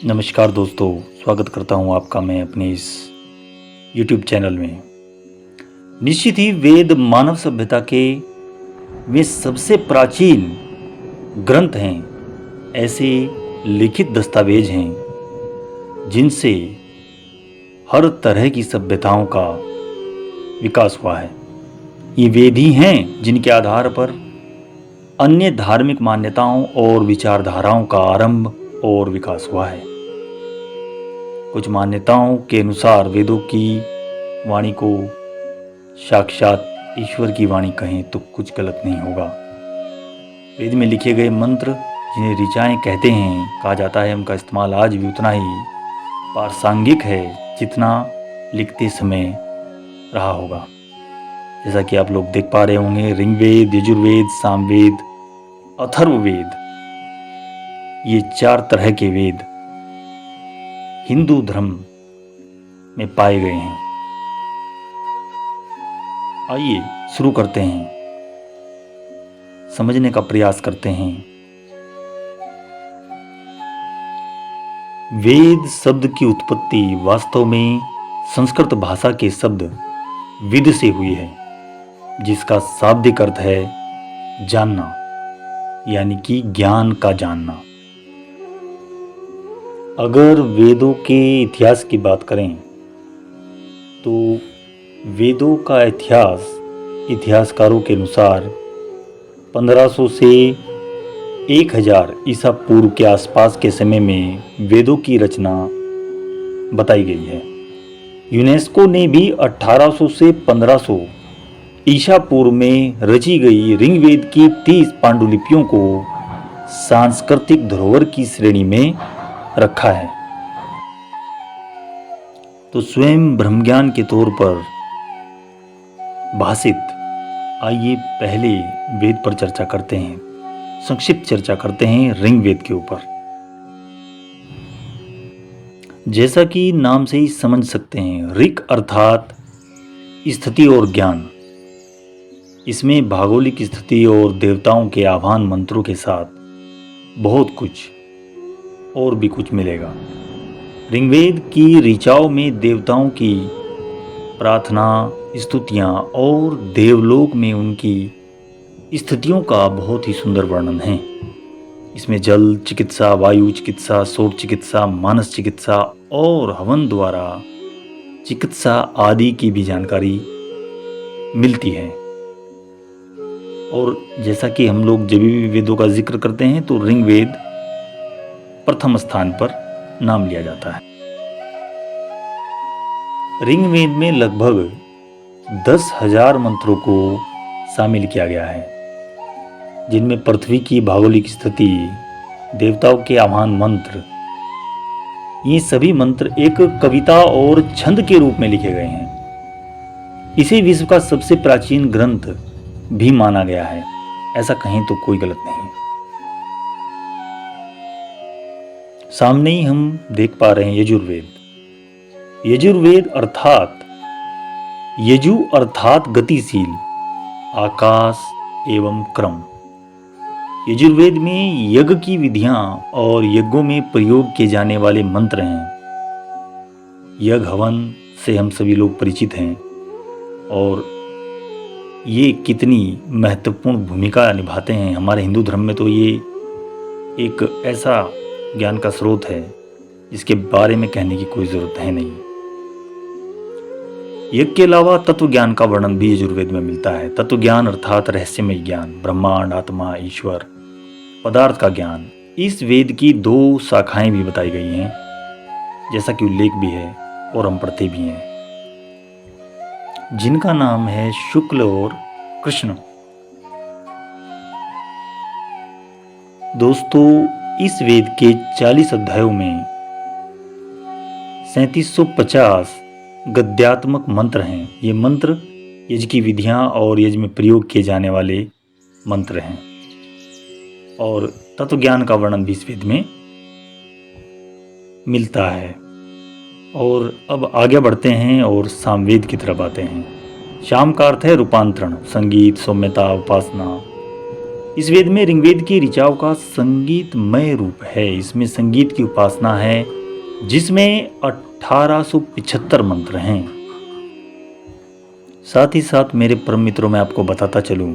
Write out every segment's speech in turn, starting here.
नमस्कार दोस्तों, स्वागत करता हूं आपका मैं अपने इस YouTube चैनल में। निश्चित ही वेद मानव सभ्यता के वे सबसे प्राचीन ग्रंथ हैं, ऐसे लिखित दस्तावेज हैं जिनसे हर तरह की सभ्यताओं का विकास हुआ है। ये वेद ही हैं जिनके आधार पर अन्य धार्मिक मान्यताओं और विचारधाराओं का आरंभ और विकास हुआ है। कुछ मान्यताओं के अनुसार वेदों की वाणी को साक्षात ईश्वर की वाणी कहें तो कुछ गलत नहीं होगा। वेद में लिखे गए मंत्र जिन्हें ऋचाएं कहते हैं, कहा जाता है उनका इस्तेमाल आज भी उतना ही प्रासंगिक है जितना लिखते समय रहा होगा। जैसा कि आप लोग देख पा रहे होंगे, ऋग्वेद, यजुर्वेद, सामवेद, अथर्ववेद, ये 4 तरह के वेद हिंदू धर्म में पाए गए हैं। आइए शुरू करते हैं, समझने का प्रयास करते हैं। वेद शब्द की उत्पत्ति वास्तव में संस्कृत भाषा के शब्द विद से हुई है, जिसका शाब्दिक अर्थ है जानना, यानी कि ज्ञान का जानना। अगर वेदों के इतिहास की बात करें तो वेदों का इतिहासकारों के अनुसार 1500 से 1000 ईसा पूर्व के आसपास के समय में वेदों की रचना बताई गई है। यूनेस्को ने भी 1800 से 1500 ईसा पूर्व में रची गई ऋग्वेद की 30 पांडुलिपियों को सांस्कृतिक धरोहर की श्रेणी में रखा है। तो स्वयं ब्रह्मज्ञान के तौर पर भाषित, आइए पहले वेद पर चर्चा करते हैं, संक्षिप्त चर्चा करते हैं ऋग्वेद के ऊपर। जैसा कि नाम से ही समझ सकते हैं, ऋक अर्थात स्थिति और ज्ञान। इसमें भौगोलिक स्थिति और देवताओं के आह्वान मंत्रों के साथ बहुत कुछ और भी कुछ मिलेगा। ऋग्वेद की ऋचाओं में देवताओं की प्रार्थना, स्तुतियाँ और देवलोक में उनकी स्थितियों का बहुत ही सुंदर वर्णन है। इसमें जल चिकित्सा, वायु चिकित्सा, शोक चिकित्सा, मानस चिकित्सा और हवन द्वारा चिकित्सा आदि की भी जानकारी मिलती है। और जैसा कि हम लोग जब भी वेदों का जिक्र करते हैं तो ऋग्वेद प्रथम स्थान पर नाम लिया जाता है। ऋग्वेद में लगभग 10,000 मंत्रों को शामिल किया गया है, जिनमें पृथ्वी की भौगोलिक स्थिति, देवताओं के आह्वान मंत्र, ये सभी मंत्र एक कविता और छंद के रूप में लिखे गए हैं। इसे विश्व का सबसे प्राचीन ग्रंथ भी माना गया है, ऐसा कहें तो कोई गलत नहीं। सामने ही हम देख पा रहे हैं यजुर्वेद। यजु अर्थात गतिशील, आकाश एवं क्रम। यजुर्वेद में यज्ञ की विधियां और यज्ञों में प्रयोग किए जाने वाले मंत्र हैं। यज्ञ हवन से हम सभी लोग परिचित हैं और ये कितनी महत्वपूर्ण भूमिका निभाते हैं हमारे हिंदू धर्म में। तो ये एक ऐसा ज्ञान का स्रोत है जिसके बारे में कहने की कोई जरूरत है नहीं। यज्ञ के अलावा तत्व ज्ञान का वर्णन भी यजुर्वेद में मिलता है। तत्व ज्ञान अर्थात रहस्यमय ज्ञान, ब्रह्मांड, आत्मा, ईश्वर, पदार्थ का ज्ञान। इस वेद की 2 शाखाएं भी बताई गई हैं, जैसा कि उल्लेख भी है और हम पढ़ते भी हैं, जिनका नाम है शुक्ल और कृष्ण। दोस्तों, इस वेद के 40 अध्यायों में 3750 गद्यात्मक मंत्र हैं। ये मंत्र यज्ञ की विधियां और यज्ञ में प्रयोग किए जाने वाले मंत्र हैं। और तत्वज्ञान का वर्णन भी इस वेद में मिलता है। और अब आगे बढ़ते हैं और सामवेद की तरफ आते हैं। शाम का अर्थ है रूपांतरण, संगीत, सौम्यता, उपासना। इस वेद में ऋग्वेद की ऋचाओं का संगीतमय रूप है। इसमें संगीत की उपासना है, जिसमें 1875 मंत्र हैं। साथ ही साथ मेरे परम मित्रों, मैं आपको बताता चलूं,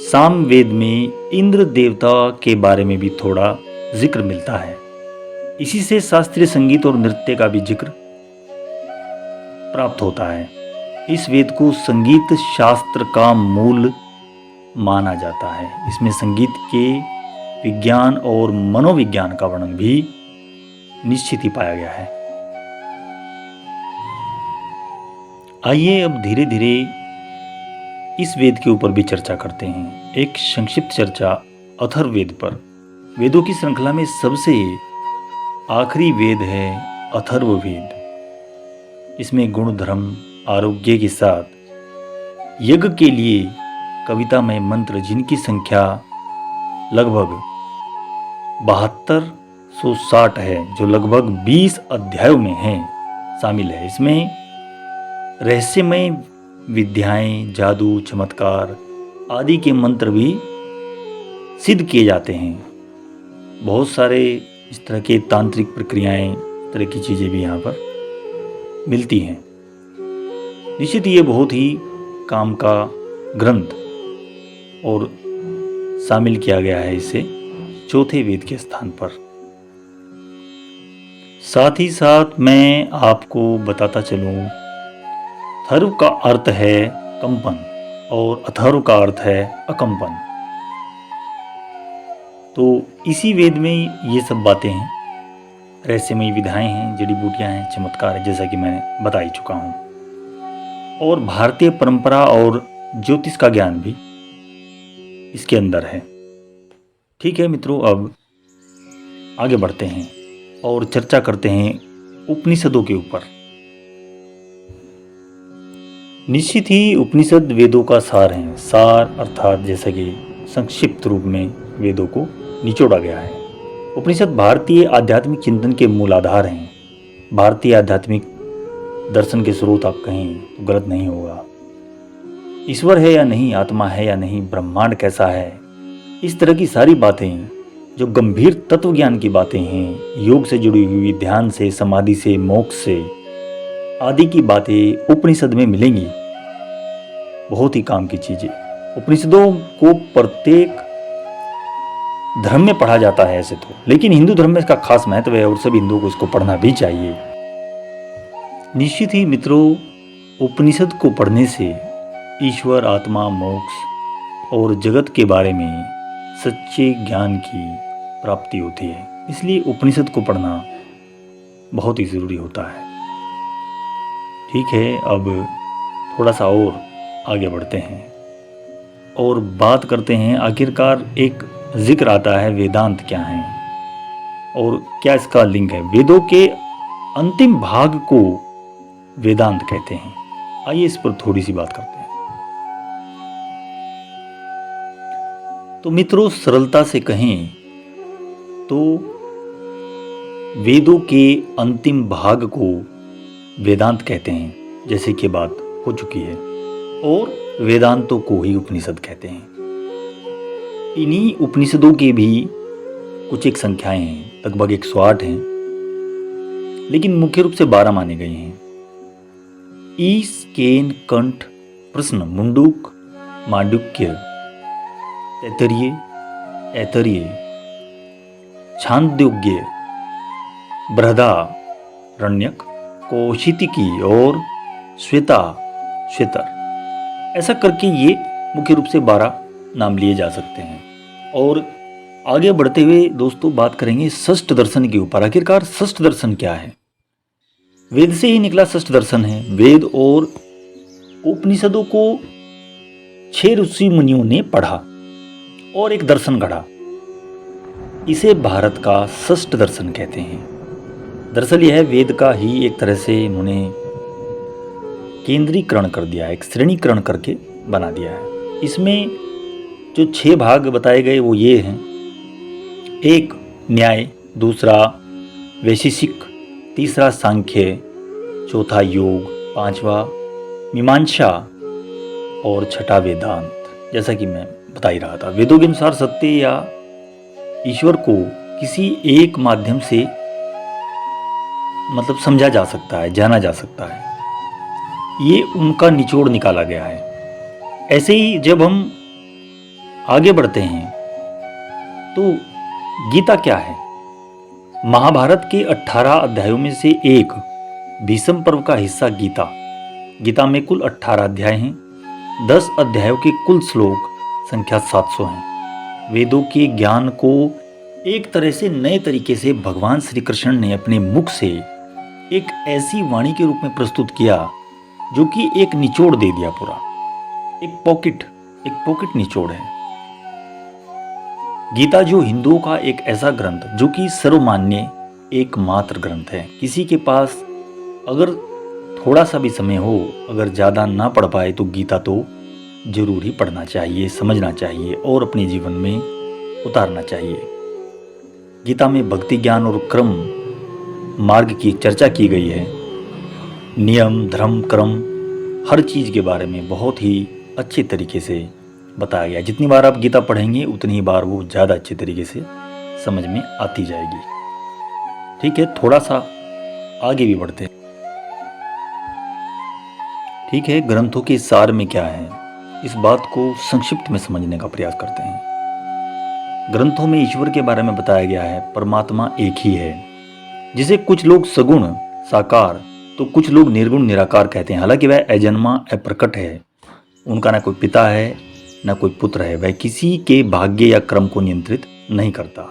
सामवेद में इंद्र देवता के बारे में भी थोड़ा जिक्र मिलता है। इसी से शास्त्रीय संगीत और नृत्य का भी जिक्र प्राप्त होता है। इस वेद को संगीत शास्त्र का मूल माना जाता है। इसमें संगीत के विज्ञान और मनोविज्ञान का वर्णन भी निश्चित ही पाया गया है। आइए अब धीरे धीरे इस वेद के ऊपर भी चर्चा करते हैं। एक संक्षिप्त चर्चा अथर्ववेद पर। वेदों की श्रृंखला में सबसे आखिरी वेद है अथर्ववेद। इसमें गुण, धर्म, आरोग्य के साथ यज्ञ के लिए कवितामय मंत्र, जिनकी संख्या लगभग 7260 है, जो लगभग 20 अध्यायों में है, शामिल है। इसमें रहस्यमय विद्याएं, जादू, चमत्कार आदि के मंत्र भी सिद्ध किए जाते हैं। बहुत सारे इस तरह के तांत्रिक प्रक्रियाएं, इस तरह की चीज़ें भी यहाँ पर मिलती हैं। निश्चित ये बहुत ही काम का ग्रंथ और शामिल किया गया है इसे चौथे वेद के स्थान पर। साथ ही साथ मैं आपको बताता चलूं, थर्व का अर्थ है कंपन और अथर्व का अर्थ है अकंपन। तो इसी वेद में ये सब बातें हैं, रहस्यमयी विधाएं हैं, जड़ी बूटियां हैं, चमत्कार है, जैसा कि मैंने बता ही चुका हूँ। और भारतीय परंपरा और ज्योतिष का ज्ञान भी इसके अंदर है। ठीक है मित्रों, अब आगे बढ़ते हैं और चर्चा करते हैं उपनिषदों के ऊपर। निश्चित ही उपनिषद वेदों का सार है। सार अर्थात जैसा कि संक्षिप्त रूप में वेदों को निचोड़ा गया है। उपनिषद भारतीय आध्यात्मिक चिंतन के मूलाधार हैं। भारतीय आध्यात्मिक दर्शन के स्रोत आप कहें तो गलत नहीं होगा। ईश्वर है या नहीं, आत्मा है या नहीं, ब्रह्मांड कैसा है, इस तरह की सारी बातें, जो गंभीर तत्व ज्ञान की बातें हैं, योग से जुड़ी हुई, ध्यान से, समाधि से, मोक्ष से आदि की बातें उपनिषद में मिलेंगी। बहुत ही काम की चीजें। उपनिषदों को प्रत्येक धर्म में पढ़ा जाता है ऐसे तो, लेकिन हिंदू धर्म में इसका खास महत्व है और सभी हिंदुओं को इसको पढ़ना भी चाहिए। निश्चित ही मित्रों, उपनिषद को पढ़ने से ईश्वर, आत्मा, मोक्ष और जगत के बारे में सच्चे ज्ञान की प्राप्ति होती है। इसलिए उपनिषद को पढ़ना बहुत ही ज़रूरी होता है। ठीक है, अब थोड़ा सा और आगे बढ़ते हैं और बात करते हैं। आखिरकार एक जिक्र आता है वेदांत क्या है और क्या इसका लिंक है। वेदों के अंतिम भाग को वेदांत कहते हैं। आइए इस पर थोड़ी सी बात करते हैं। तो मित्रों, सरलता से कहें तो वेदों के अंतिम भाग को वेदांत कहते हैं, जैसे कि बात हो चुकी है, और वेदांतों को ही उपनिषद कहते हैं। इन्हीं उपनिषदों के भी कुछ एक संख्याएं हैं, लगभग 108 हैं, लेकिन मुख्य रूप से 12 माने गए हैं। ईश, केन, कंठ, प्रश्न, मुंडूक, मांडुक्य, तैतरीय, ऐतरीय, छांदोग्य, बृहदारण्यक, कौशितिकी और श्वेतर। ऐसा करके ये मुख्य रूप से 12 नाम लिए जा सकते हैं। और आगे बढ़ते हुए दोस्तों बात करेंगे षष्ठ दर्शन के ऊपर। आखिरकार षष्ठ दर्शन क्या है? वेद से ही निकला षष्ठ दर्शन है। वेद और उपनिषदों को 6 ऋषि मुनियों ने पढ़ा और एक दर्शन गढ़ा। इसे भारत का षष्ठ दर्शन कहते हैं। दरअसल यह वेद का ही एक तरह से इन्होंने केंद्रीकरण कर दिया है, एक श्रेणीकरण करके बना दिया है। इसमें जो 6 भाग बताए गए वो ये हैं: 1 न्याय, दूसरा वैशेषिक, तीसरा सांख्य, चौथा योग, 5वां मीमांसा और 6ठा वेदांत, जैसा कि मैं बता ही रहा था। वेदों के अनुसार सत्य या ईश्वर को किसी एक माध्यम से मतलब समझा जा सकता है, जाना जा सकता है। ये उनका निचोड़ निकाला गया है। ऐसे ही जब हम आगे बढ़ते हैं तो गीता क्या है? महाभारत के 18 अध्यायों में से एक भीष्म पर्व का हिस्सा गीता। गीता में कुल 18 अध्याय हैं। 10 अध्यायों के कुल श्लोक संख्या 700 हैं। वेदों के ज्ञान को एक तरह से नए तरीके से भगवान श्री कृष्ण ने अपने मुख से एक ऐसी वाणी के रूप में प्रस्तुत किया जो कि एक निचोड़ दे दिया पूरा। एक पॉकेट निचोड़ है। गीता जो हिंदुओं का एक ऐसा ग्रंथ जो कि सर्वमान्य एकमात्र ग्रंथ है। किसी के पास अगर थोड़ा सा भी समय हो, अगर ज़्यादा ना पढ़ पाए तो गीता तो जरूर ही पढ़ना चाहिए, समझना चाहिए और अपने जीवन में उतारना चाहिए। गीता में भक्ति ज्ञान और क्रम मार्ग की चर्चा की गई है। नियम धर्म क्रम हर चीज़ के बारे में बहुत ही अच्छे तरीके से बताया गया। जितनी बार आप गीता पढ़ेंगे उतनी ही बार वो ज़्यादा अच्छे तरीके से समझ में आती जाएगी। ठीक है, थोड़ा सा आगे भी बढ़ते हैं। ठीक है, ग्रंथों के सार में क्या है, इस बात को संक्षिप्त में समझने का प्रयास करते हैं। ग्रंथों में ईश्वर के बारे में बताया गया है। परमात्मा एक ही है, जिसे कुछ लोग सगुण साकार तो कुछ लोग निर्गुण निराकार कहते हैं। हालांकि वह अजन्मा अप्रकट है। उनका ना कोई पिता है ना कोई पुत्र है। वह किसी के भाग्य या क्रम को नियंत्रित नहीं करता।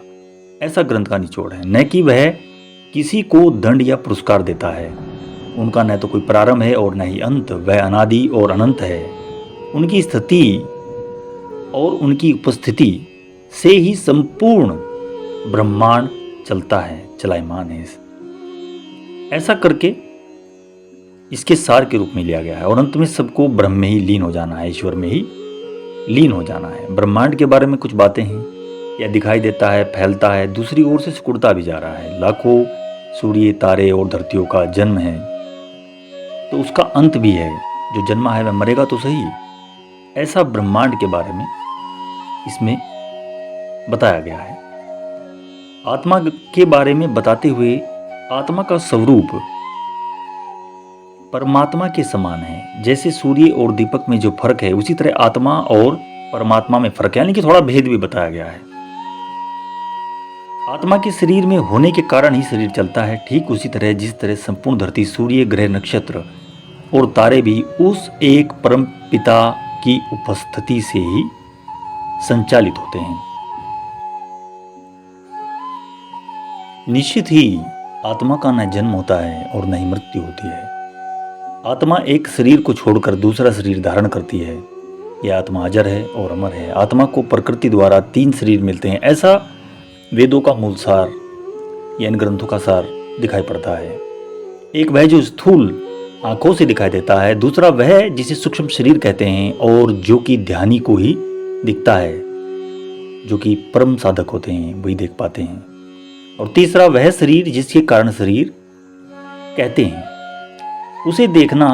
ऐसा ग्रंथ का निचोड़ है। न कि वह किसी को दंड या पुरस्कार देता है। उनका न तो कोई प्रारंभ है और न ही अंत। वह अनादि और अनंत है। उनकी स्थिति और उनकी उपस्थिति से ही संपूर्ण ब्रह्मांड चलता है, चलायमान है। ऐसा करके इसके सार के रूप में लिया गया है। और अंत में सबको ब्रह्म में ही लीन हो जाना है, ईश्वर में ही लीन हो जाना है। ब्रह्मांड के बारे में कुछ बातें हैं। यह दिखाई देता है, फैलता है, दूसरी ओर से सिकुड़ता भी जा रहा है। लाखों सूर्य तारे और धरतियों का जन्म है तो उसका अंत भी है। जो जन्मा है वह मरेगा तो सही। ऐसा ब्रह्मांड के बारे में इसमें बताया गया है। आत्मा के बारे में बताते हुए आत्मा का स्वरूप परमात्मा के समान है। जैसे सूर्य और दीपक में जो फर्क है उसी तरह आत्मा और परमात्मा में फर्क है, यानी कि थोड़ा भेद भी बताया गया है। आत्मा के शरीर में होने के कारण ही शरीर चलता है। ठीक उसी तरह जिस तरह संपूर्ण धरती, सूर्य, ग्रह, नक्षत्र और तारे भी उस एक परम पिता की उपस्थिति से ही संचालित होते हैं। निश्चित ही आत्मा का न जन्म होता है और न ही मृत्यु होती है। आत्मा एक शरीर को छोड़कर दूसरा शरीर धारण करती है। यह आत्मा अजर है और अमर है। आत्मा को प्रकृति द्वारा 3 शरीर मिलते हैं। ऐसा वेदों का मूल सार या इन ग्रंथों का सार दिखाई पड़ता है। एक वह जो स्थूल आंखों से दिखाई देता है, दूसरा वह जिसे सूक्ष्म शरीर कहते हैं और जो कि ध्यानी को ही दिखता है, जो कि परम साधक होते हैं वही देख पाते हैं। और तीसरा वह शरीर जिसके कारण शरीर कहते हैं, उसे देखना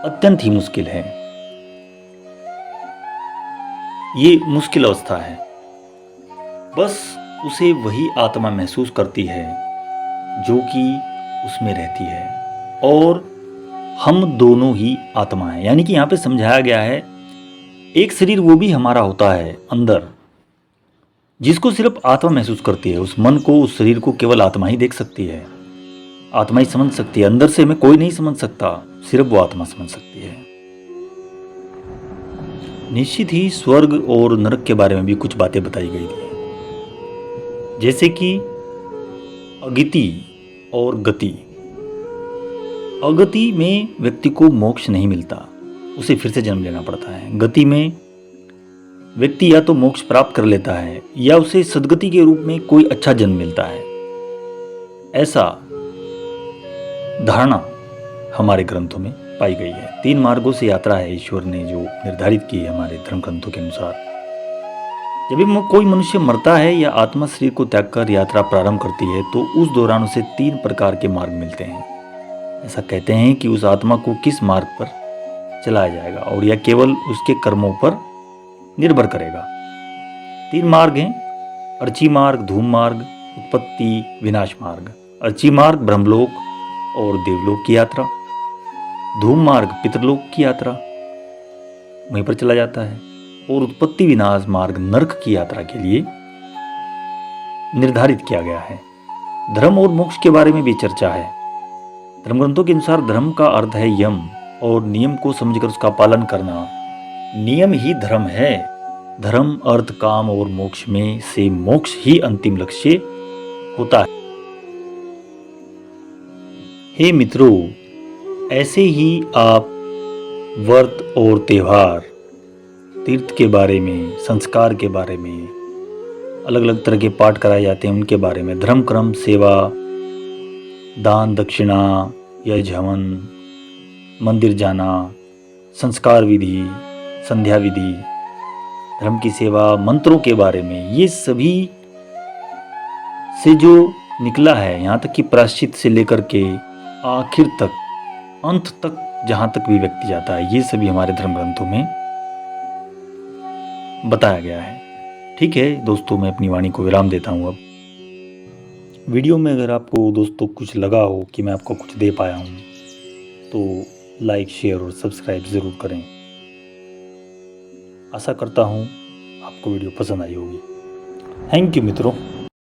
अत्यंत ही मुश्किल है। ये मुश्किल अवस्था है। बस उसे वही आत्मा महसूस करती है जो कि उसमें रहती है। और हम दोनों ही आत्मा हैं। यानी कि यहाँ पे समझाया गया है एक शरीर वो भी हमारा होता है अंदर, जिसको सिर्फ आत्मा महसूस करती है। उस मन को, उस शरीर को केवल आत्मा ही देख सकती है, आत्मा ही समझ सकती है। अंदर से हमें कोई नहीं समझ सकता, सिर्फ वो आत्मा समझ सकती है। निश्चित ही स्वर्ग और नरक के बारे में भी कुछ बातें बताई गई थी, जैसे कि अगिति और गति। अगति में व्यक्ति को मोक्ष नहीं मिलता, उसे फिर से जन्म लेना पड़ता है। गति में व्यक्ति या तो मोक्ष प्राप्त कर लेता है या उसे सद्गति के रूप में कोई अच्छा जन्म मिलता है। ऐसा धारणा हमारे ग्रंथों में पाई गई है। 3 मार्गों से यात्रा है ईश्वर ने जो निर्धारित की है हमारे धर्म ग्रंथों के अनुसार। जब भी कोई मनुष्य मरता है या आत्मा शरीर को त्याग कर यात्रा प्रारंभ करती है तो उस दौरान उसे 3 प्रकार के मार्ग मिलते हैं। ऐसा कहते हैं कि उस आत्मा को किस मार्ग पर चलाया जाएगा और यह केवल उसके कर्मों पर निर्भर करेगा। 3 मार्ग हैं, अर्ची मार्ग, धूम मार्ग, उत्पत्ति विनाश मार्ग। अर्ची मार्ग ब्रह्मलोक और देवलोक की यात्रा, धूम मार्ग पितरलोक की यात्रा वहीं पर चला जाता है, और उत्पत्ति विनाश मार्ग नरक की यात्रा के लिए निर्धारित किया गया है। धर्म और मोक्ष के बारे में भी चर्चा है। धर्म ग्रंथों के अनुसार धर्म का अर्थ है यम, और नियम को समझकर उसका पालन करना। नियम ही धर्म है। धर्म, अर्थ, काम और मोक्ष में से मोक्ष ही अंतिम लक्ष्य होता है। हे मित्रों, ऐसे ही आप व्रत और त्योहार, तीर्थ के बारे में, संस्कार के बारे में, अलग अलग तरह के पाठ कराए जाते हैं उनके बारे में, धर्म, कर्म, सेवा, दान, दक्षिणा, यज्ञ, हवन, मंदिर जाना, संस्कार विधि, संध्या विधि, धर्म की सेवा, मंत्रों के बारे में, ये सभी से जो निकला है, यहाँ तक कि प्रायश्चित से लेकर के आखिर तक, अंत तक, जहाँ तक भी व्यक्ति जाता है, ये सभी हमारे धर्म ग्रंथों में बताया गया है। ठीक है दोस्तों, मैं अपनी वाणी को विराम देता हूँ अब। वीडियो में अगर आपको दोस्तों कुछ लगा हो कि मैं आपको कुछ दे पाया हूँ, तो लाइक, शेयर और सब्सक्राइब ज़रूर करें। आशा करता हूँ आपको वीडियो पसंद आई होगी। थैंक यू मित्रों।